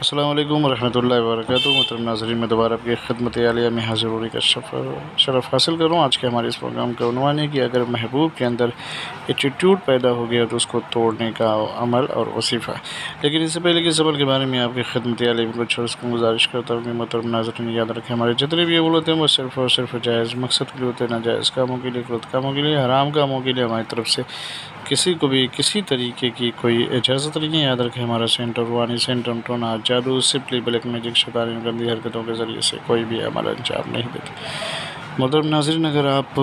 السلام علیکم ورحمۃ اللہ وبرکاتہ۔ محترم ناظرین، میں دوبارہ آپ کی خدمت عالیہ میں حاضر ہونے کا شرف حاصل کروں۔ آج کے ہمارے اس پروگرام کا عنوان ہے کہ اگر محبوب کے اندر ایٹیٹیوڈ پیدا ہو گیا تو اس کو توڑنے کا عمل اور وظیفہ۔ لیکن اس سے پہلے کہ سوال کے بارے میں آپ کی خدمت عالیہ میں کچھ اس کو گزارش کرتا ہوں کہ محترم ناظرین یاد رکھیں، ہمارے جتنے بھی اول ہوتے ہیں وہ صرف اور صرف جائز مقصد کے لیے ہوتے ہیں، ناجائز کاموں کے لیے، غلط کاموں کے لیے، حرام کاموں کے لیے ہماری طرف سے کسی کو بھی کسی طریقے کی کوئی اجازت نہیں ہے۔ یاد رکھیں، ہمارا سینٹر روحانی سینٹر ٹونا جادو سپلی بلیک میجک شیطانی گندی حرکتوں کے ذریعے سے کوئی بھی عمل انجام نہیں دیتے۔ محترم ناظرین، اگر آپ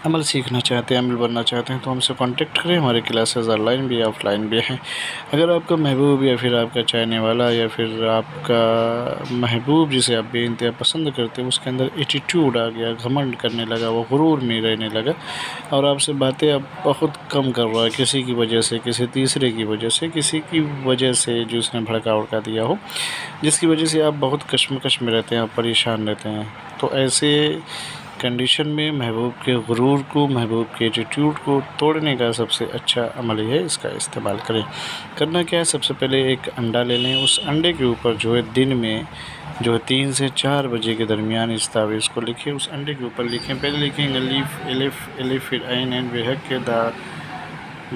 عمل سیکھنا چاہتے ہیں، عمل بننا چاہتے ہیں تو ہم سے کانٹیکٹ کریں۔ ہماری کلاسز آن لائن بھی آف لائن بھی ہیں۔ اگر آپ کا محبوب یا پھر آپ کا چاہنے والا یا پھر آپ کا محبوب جسے آپ بے انتہا پسند کرتے ہیں اس کے اندر ایٹیٹیوڈ آ گیا، گھمنڈ کرنے لگا، وہ غرور میں رہنے لگا اور آپ سے باتیں اب بہت کم کر رہا ہے کسی کی وجہ سے، کسی تیسرے کی وجہ سے، کسی کی وجہ سے جو اس نے بھڑکا اڑکا دیا ہو، جس کی وجہ سے آپ بہت کشمکش میں رہتے ہیں اور پریشان رہتے ہیں، تو ایسے کنڈیشن میں محبوب کے غرور کو، محبوب کے ایٹیٹیوڈ کو توڑنے کا سب سے اچھا عمل یہ ہے، اس کا استعمال کریں۔ کرنا کیا ہے، سب سے پہلے ایک انڈا لے لیں، اس انڈے کے اوپر جو ہے دن میں جو ہے 3 سے 4 بجے کے درمیان اس تعویذ کو لکھیں، اس انڈے کے اوپر لکھیں۔ پہلے لکھیں الف الف الف پھر عین عین بے حق کے دا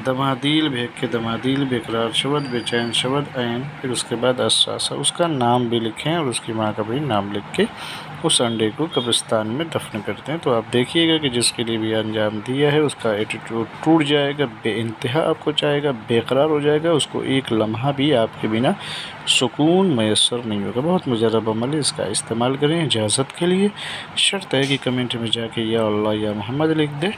دمادیل بے حق کے دمادیل بے قرار شبد بے چین شبد عین، پھر اس کے بعد اساسا، اس کا نام بھی لکھیں اور اس کی ماں کا بھی نام لکھ کے اس انڈے کو قبرستان میں دفن کرتے ہیں۔ تو آپ دیکھیے گا کہ جس کے لیے بھی انجام دیا ہے اس کا ایٹیٹیوڈ ٹوٹ جائے گا، بے انتہا آپ کو چاہے گا، بے قرار ہو جائے گا، اس کو ایک لمحہ بھی آپ کے بنا سکون میسر نہیں ہوگا۔ بہت مجرب عمل ہے، اس کا استعمال کریں۔ اجازت کے لیے شرط ہے کہ کمنٹ میں جا کے یا اللہ یا محمد لکھ دے،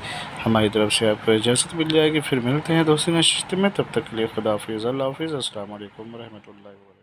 ہماری طرف سے آپ کو اجازت مل جائے گی۔ پھر ملتے ہیں دوسری نشست میں، تب تک کے لیے خدا حافظ، اللہ حافظ، السلام علیکم ورحمۃ اللہ وبرکاتہ۔